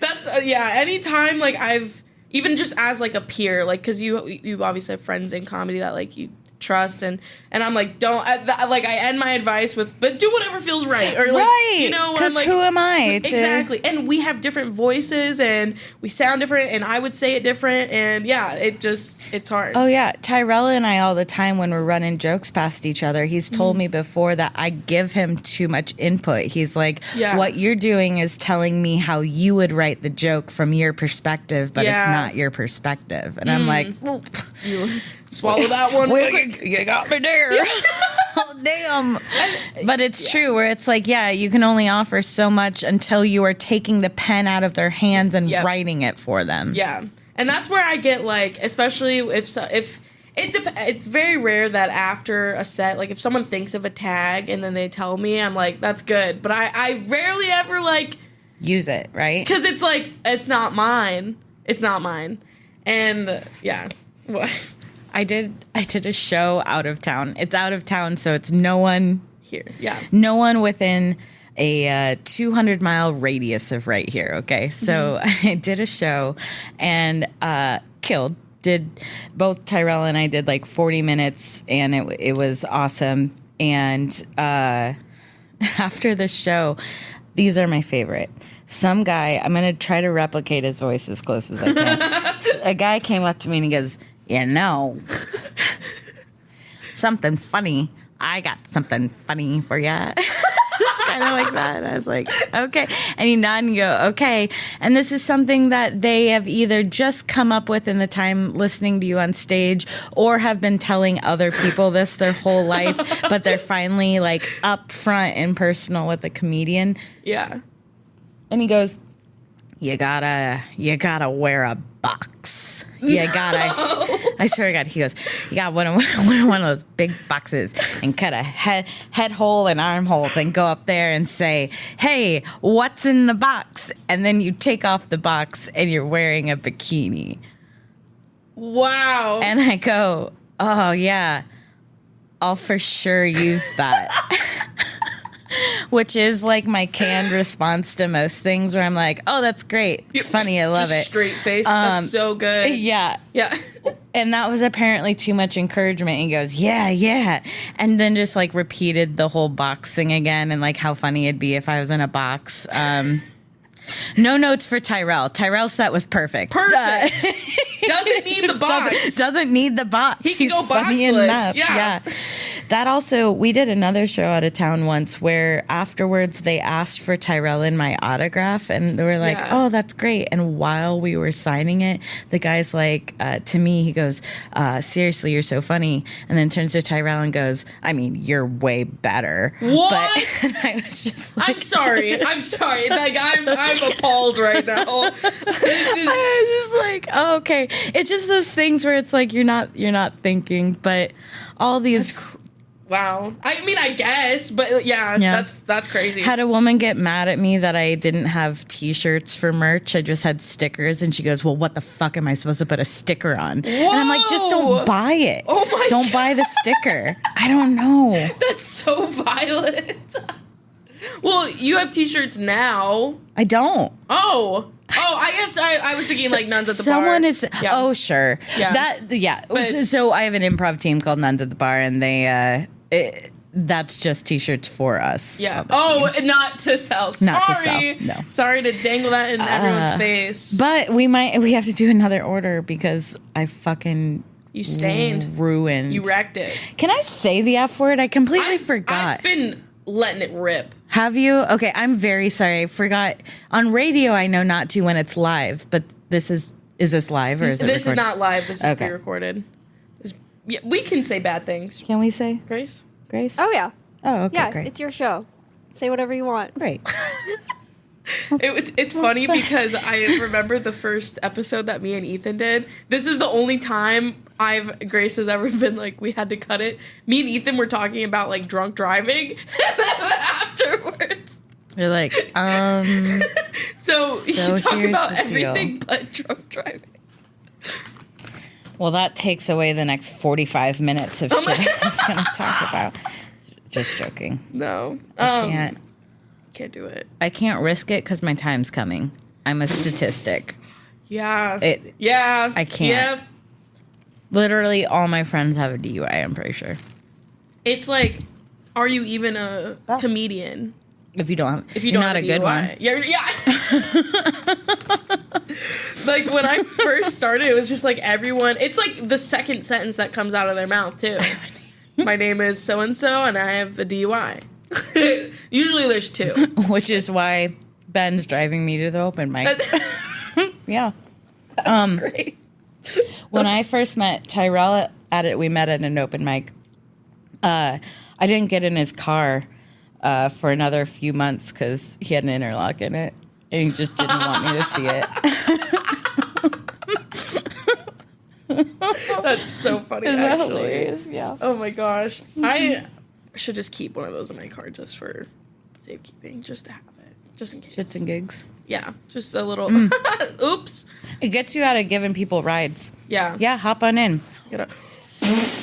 That's anytime like I've even just as like a peer, like because you obviously have friends in comedy that like you trust and I'm like don't like I end my advice with but do whatever feels right or like you know because like, who am I exactly and we have different voices and we sound different and I would say it different and it's hard. Oh yeah, Tyrell and I all the time when we're running jokes past each other, he's told me before that I give him too much input. He's like, what you're doing is telling me how you would write the joke from your perspective, but it's not your perspective. And I'm like, well, you swallow that one real quick. You got me there. Oh, damn. But it's true where it's like, you can only offer so much until you are taking the pen out of their hands and writing it for them. Yeah. And that's where I get like, especially if it's very rare that after a set, like if someone thinks of a tag and then they tell me, I'm like, that's good. But I rarely ever like use it, right? Because it's like, it's not mine. It's not mine. And what? I did a show out of town. It's out of town, so it's no one here. Yeah. No one within a 200-mile radius of right here, okay? So I did a show and killed. Did both Tyrell and I did like 40 minutes, and it was awesome. And after the show, these are my favorite. Some guy, I'm going to try to replicate his voice as close as I can. A guy came up to me and he goes, something funny. I got something funny for ya. It's kind of like that. I was like, okay. And he nodded and go, okay. And this is something that they have either just come up with in the time listening to you on stage or have been telling other people this their whole life, but they're finally like up front and personal with a comedian. Yeah. And he goes, you gotta wear a box. You gotta, I swear to God, he goes, you gotta wear one of those big boxes and cut a head hole and arm holes and go up there and say, hey, what's in the box? And then you take off the box and you're wearing a bikini. Wow. And I go, oh yeah, I'll for sure use that. Which is like my canned response to most things where I'm like, oh, that's great. It's funny. I love just it. Straight face. That's so good. Yeah. Yeah. And that was apparently too much encouragement. He goes, yeah. And then just like repeated the whole box thing again and like how funny it'd be if I was in a box. No notes for Tyrell. Tyrell's set was perfect. Perfect. Doesn't need the box. Doesn't need the box. He can go funny boxless. Enough. Yeah. That also, we did another show out of town once where afterwards they asked for Tyrell in my autograph and they were like, oh, that's great. And while we were signing it, the guy's like, to me, he goes, seriously, you're so funny. And then turns to Tyrell and goes, I mean, you're way better. What? But I was just like, I'm sorry. Like, I'm appalled right now. I was just like, oh, okay. It's just those things where it's like you're not thinking, but all these wow. I mean, I guess, but yeah. That's crazy. Had a woman get mad at me that I didn't have t-shirts for merch. I just had stickers, and she goes, well, what the fuck am I supposed to put a sticker on? Whoa. And I'm like, just don't buy it. Oh my Don't God. buy the sticker. I don't know. That's so violent. Well, you have t-shirts now. I don't. Oh, I guess I was thinking like Nuns at the Bar. Someone is. Yeah. Oh, sure. Yeah. But, so I have an improv team called Nuns at the Bar, and they. That's just t-shirts for us. Yeah. Oh, not to sell. Sorry. Not to sell. No. Sorry to dangle that in everyone's face. But we have to do another order because I fucking you stained, ruined, you wrecked it. Can I say the F word? I completely forgot. I've been letting it rip. Have you? Okay, I'm very sorry. I forgot. On radio, I know not to when it's live, but is this live or is it This recorded? is not live. This is pre-recorded. Yeah, we can say bad things. Can we say? Grace? Oh, yeah. Oh, okay, Yeah, great. it's your show. Say whatever you want. Great. It's funny because I remember the first episode that me and Ethan did. This is the only time Grace has ever been like, we had to cut it. Me and Ethan were talking about like drunk driving, and then afterwards, you're like, So you talk about the deal. everything but drunk driving. Well, that takes away the next 45 minutes of shit I was going to talk about. Just joking. No, I can't do it. I can't risk it because my time's coming. I'm a statistic. Yeah. I can't. Yep. Literally, all my friends have a DUI, I'm pretty sure. It's like, are you even a comedian? If you don't have, If you don't not have a good one. Yeah. Like when I first started, it was just like everyone. It's like the second sentence that comes out of their mouth too. My name is so and so, and I have a DUI. Usually, there's two. Which is why Ben's driving me to the open mic. Yeah. That's great. When I first met Tyrell we met at an open mic. I didn't get in his car for another few months because he had an interlock in it, and he just didn't want me to see it. That's so funny. Isn't that actually, hilarious? Yeah. Oh my gosh, I should just keep one of those in my car just for safekeeping, just to have it, just in case. Shits and gigs. Yeah, just a little. Oops. It gets you out of giving people rides. Yeah. Yeah, hop on in. You know,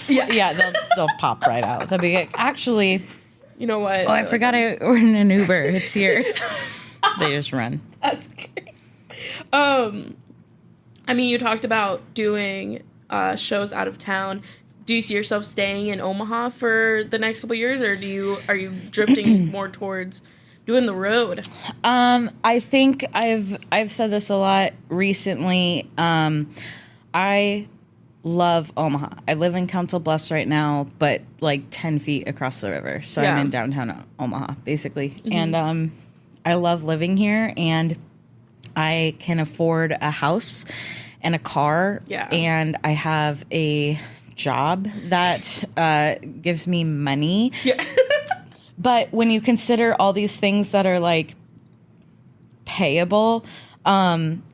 Yeah, they'll pop right out. They'll be like, actually, you know what? I forgot we're in an Uber. It's here. They just run. That's great. I mean, you talked about doing shows out of town. Do you see yourself staying in Omaha for the next couple of years, or are you drifting more towards doing the road? I think I've said this a lot recently. I love Omaha. I live in Council Bluffs right now, but like 10 feet across the river. So Yeah. I'm in downtown Omaha, basically. And I love living here, and I can afford a house and a car. Yeah. And I have a job that gives me money. Yeah. But when you consider all these things that are like payable,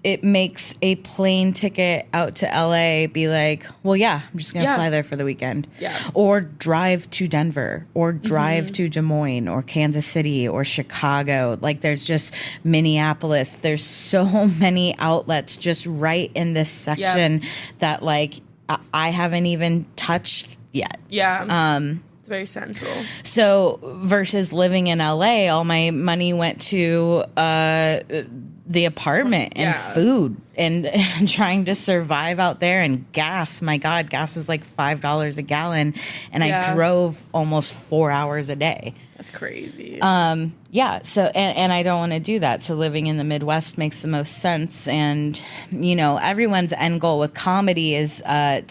it makes a plane ticket out to LA be like, well, yeah, I'm just going to fly there for the weekend. Yeah. Or drive to Denver, or drive to Des Moines, or Kansas City, or Chicago. Like, there's just Minneapolis. There's so many outlets just right in this section that, like, I haven't even touched yet. Yeah. It's very central. So versus living in LA, all my money went to the apartment and food and trying to survive out there, and gas. My God, gas was like $5 a gallon, and I drove almost 4 hours a day. That's crazy. Yeah. So, and I don't want to do that. So living in the Midwest makes the most sense. And, you know, everyone's end goal with comedy is I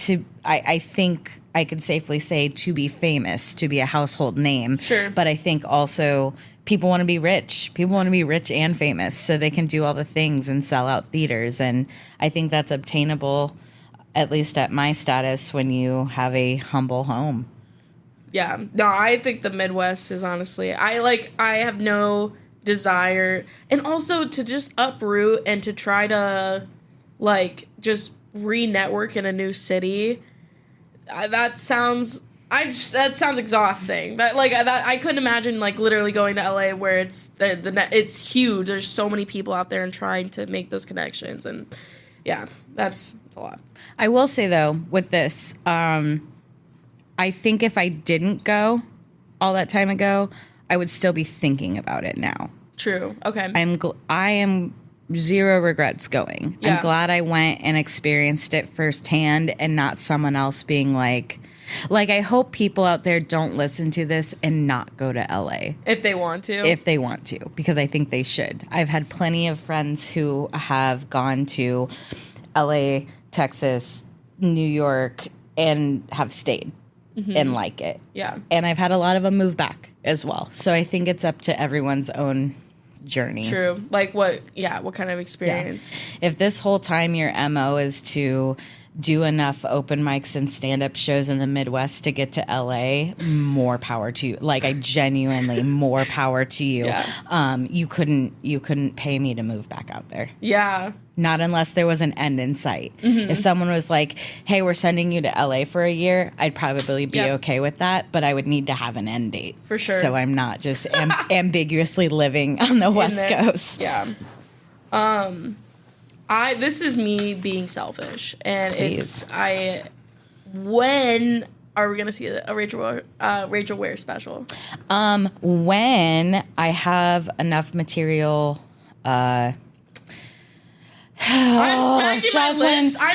think I could safely say, to be famous, to be a household name. Sure. But I think also people want to be rich. People want to be rich and famous so they can do all the things and sell out theaters. And I think that's obtainable, at least at my status, when you have a humble home. Yeah. No, I think the Midwest is honestly, I have no desire. And also to just uproot and to try to, like, just re-network in a new city. That sounds exhausting. I couldn't imagine, like, literally going to LA where it's it's huge. There's so many people out there and trying to make those connections, and yeah, that's a lot. I will say though, with this, I think if I didn't go all that time ago, I would still be thinking about it now. True. Okay. I am zero regrets going. Yeah. I'm glad I went and experienced it firsthand and not someone else being like, I hope people out there don't listen to this and not go to LA. If they want to, because I think they should. I've had plenty of friends who have gone to LA, Texas, New York, and have stayed and like it. Yeah. And I've had a lot of them move back as well. So I think it's up to everyone's own journey. True. Like what kind of experience? Yeah. If this whole time your MO is to do enough open mics and stand-up shows in the Midwest to get to LA, more power to you. Like, I genuinely, more power to you. Yeah. You couldn't pay me to move back out there. Yeah. Not unless there was an end in sight. If someone was like, hey, we're sending you to LA for a year, I'd probably be okay with that, but I would need to have an end date. For sure. So I'm not just ambiguously living on the West Coast. Yeah. This is me being selfish, and Please. when are we gonna see a Rachel Ware special? When I have enough material, I'm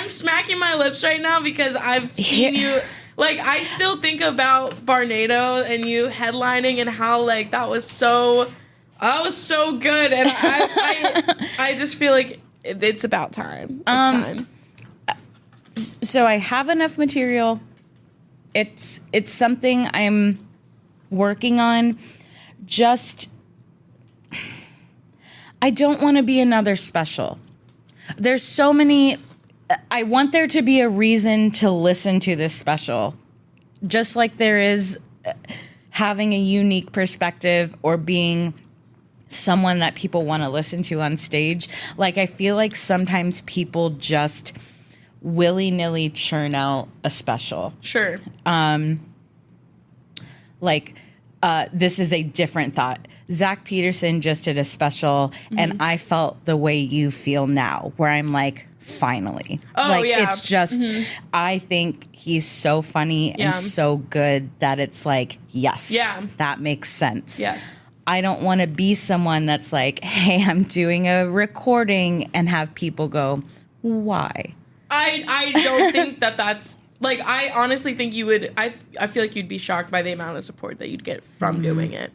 smacking my lips right now because I've seen you. Like, I still think about Barnado and you headlining and how, like, that was so good, and I just feel like it's about time. It's time. So I have enough material. It's something I'm working on. Just, I don't want to be another special. There's so many. I want there to be a reason to listen to this special, just like there is having a unique perspective or being someone that people want to listen to on stage. Like, I feel like sometimes people just willy-nilly churn out a special. Sure. This is a different thought. Zach Peterson just did a special, and I felt the way you feel now, where I'm like, finally. It's just, I think he's so funny and so good that it's like, yes, that makes sense. Yes. I don't want to be someone that's like, hey, I'm doing a recording and have people go, why? I don't think that's, like, I honestly think you would, I feel like you'd be shocked by the amount of support that you'd get from doing it.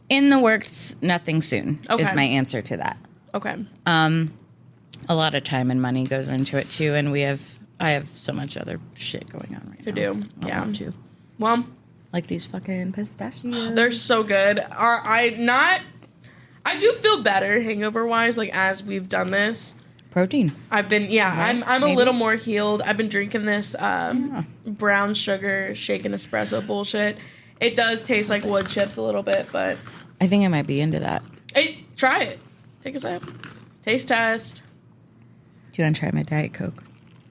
In the works, nothing soon is my answer to that. Okay. A lot of time and money goes into it too, and I have so much other shit going on right to now. do. I want to. Well, like these fucking pistachios. they're so good. I do feel better hangover wise, like, as we've done this. Protein. I've been, I'm a little more healed. I've been drinking this brown sugar shaken espresso bullshit. It does taste like wood chips a little bit, but I think I might be into that. hey, try it. Take a sip. Taste test. Do you want to try my Diet Coke?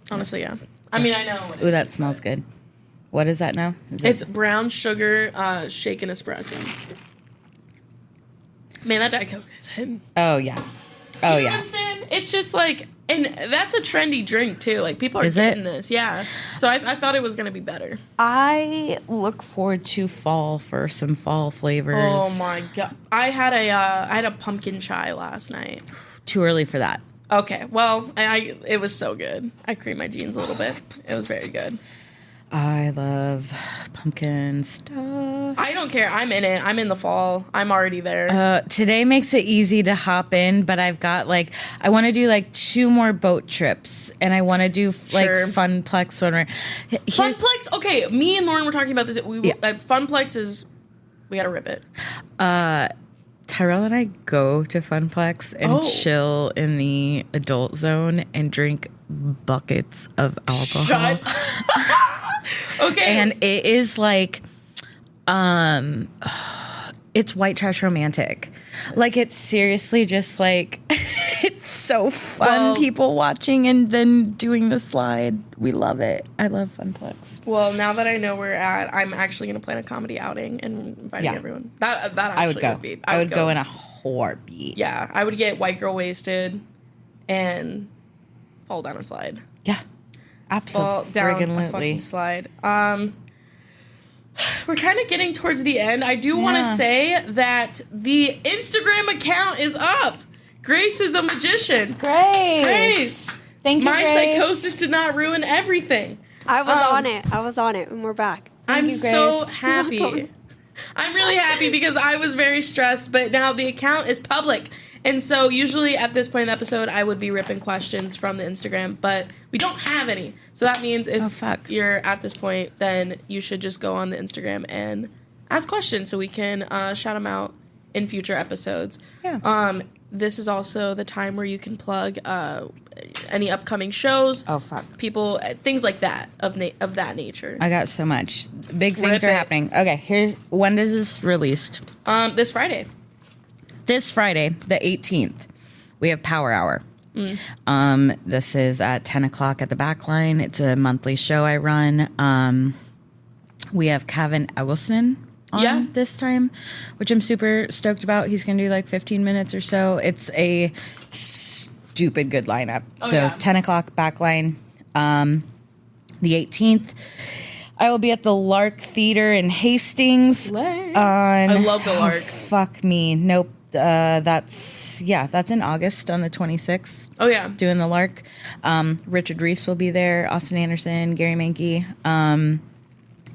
Honestly, yeah. I mean, I know. What Ooh, that smells good. What is that now? It's brown sugar shaken espresso. Man, that Diet Coke is hidden. Oh, yeah. You know what I'm saying? It's just like, and that's a trendy drink too. Like, people are getting this. Yeah. So I thought it was going to be better. I look forward to fall for some fall flavors. Oh my God. I had a pumpkin chai last night. Too early for that. Okay. Well, it was so good. I creamed my jeans a little bit. It was very good. I love pumpkin stuff. I don't care. I'm in it. I'm in the fall. I'm already there. Today makes it easy to hop in, but I've got I want to do 2 more boat trips, and I want to do Funplex one. Funplex? Okay, me and Lauren were talking about this. Funplex is, we got to rip it. Tyrell and I go to Funplex and chill in the adult zone and drink buckets of alcohol. Shut Okay. And it is it's white trash romantic. It's seriously just it's so fun. Well, people watching and then doing the slide. We love it. I love Funplex. Well, now that I know where we're at, I'm actually going to plan a comedy outing and inviting everyone. That actually I would go. Would be. I would go in a heartbeat. Yeah, I would get white girl wasted and fall down a slide. Yeah. Absolutely. Fall down a fucking slide. We're kind of getting towards the end. I do want to say that the Instagram account is up. Grace is a magician. Grace. Thank you, My Grace. psychosis did not ruin everything. I was on it, and we're back. I'm so happy. I'm really happy because I was very stressed, but now the account is public. And so usually at this point in the episode, I would be ripping questions from the Instagram, but we don't have any. So that means if you're at this point, then you should just go on the Instagram and ask questions so we can shout them out in future episodes. Yeah. This is also the time where you can plug any upcoming shows. Oh, fuck. People, things like that of that nature. I got so much. Big things Rip are it. happening. Okay, when is this released? This Friday. This Friday, the 18th, we have Power Hour. This is at 10 o'clock at the Backline. It's a monthly show I run. We have Kevin Eggleston on this time, which I'm super stoked about. He's going to do like 15 minutes or so. It's a stupid good lineup. 10 o'clock Backline. The 18th, I will be at the Lark Theater in Hastings. Slay. I love the Lark. Fuck me. Nope. That's in August on the 26th. Oh, yeah. Doing the Lark. Richard Reese will be there. Austin Anderson, Gary Mankey.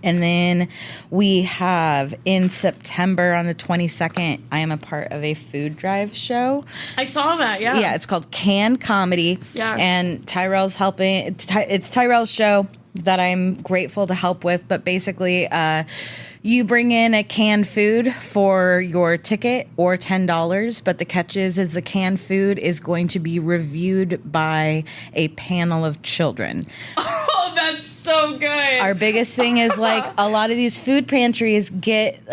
And then we have in September on the 22nd, I am a part of a food drive show. I saw that, yeah. Yeah, it's called Canned Comedy. Yeah. And Tyrell's helping. It's Tyrell's show that I'm grateful to help with. But basically, you bring in a canned food for your ticket or $10. But the catch is the canned food is going to be reviewed by a panel of children. Oh, that's so good. Our biggest thing is like a lot of these food pantries get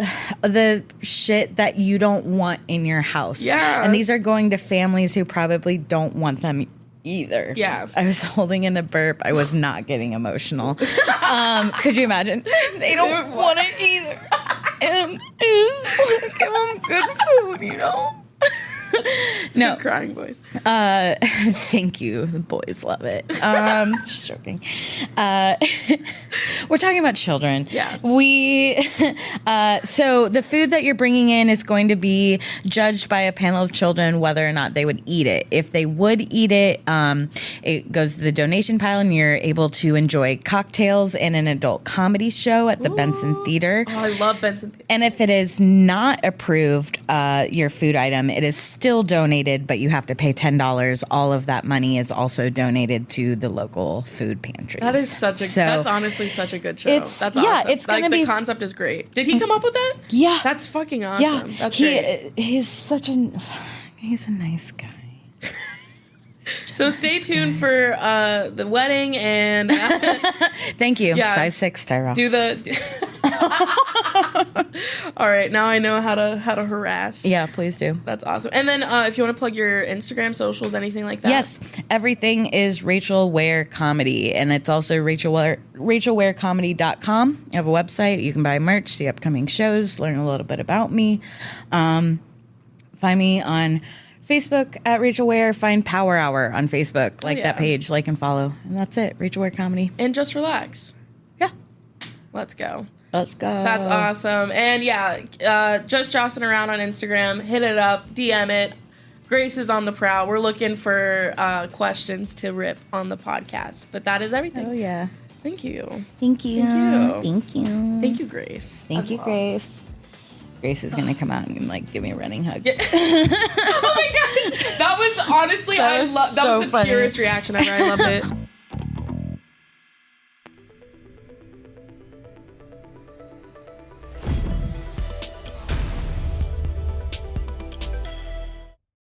the shit that you don't want in your house. Yeah. And these are going to families who probably don't want them either. Yeah. I was holding in a burp. I was not getting emotional. Could you imagine? They don't want it either. And it's give them good food, you know? It's No. good crying voice. Thank you. The boys love it. Just joking. We're talking about children. Yeah. So the food that you're bringing in is going to be judged by a panel of children whether or not they would eat it. If they would eat it, it goes to the donation pile and you're able to enjoy cocktails and an adult comedy show at the Benson Theater. Oh, I love Benson Theater. And if it is not approved, your food item, it is still donated, but you have to pay $10. All of that money is also donated to the local food pantries. That is that's honestly such a good show. It's- That's yeah, awesome. it's gonna the be- concept is great. Did he come up with that? Yeah. That's fucking awesome. Yeah, That's great. he's a nice guy. So stay tuned for the wedding and Thank you. Yeah. Size 6, Tyrell. do the. All right, now I know how to harass. Yeah, please do. That's awesome. And then if you want to plug your Instagram socials, anything like that. Yes, everything is Rachel Ware Comedy, and it's also rachelwarecomedy.com. I have a website. You can buy merch, see upcoming shows, learn a little bit about me. Find me on Facebook at Rachel Ware. Find Power Hour on Facebook. Like that page, like and follow. And that's it. Rachel Ware Comedy. And just relax. Yeah. Let's go. Let's go. That's awesome. And just Jossin Around on Instagram. Hit it up. DM it. Grace is on the prowl. We're looking for questions to rip on the podcast. But that is everything. Oh, yeah. Thank you. Thank you. Thank you. Thank you. Thank you, Grace. Thank you, Grace. Grace is going to come out and like give me a running hug. Oh my gosh. That was honestly, That was that so was the funny. purest reaction ever. I loved it.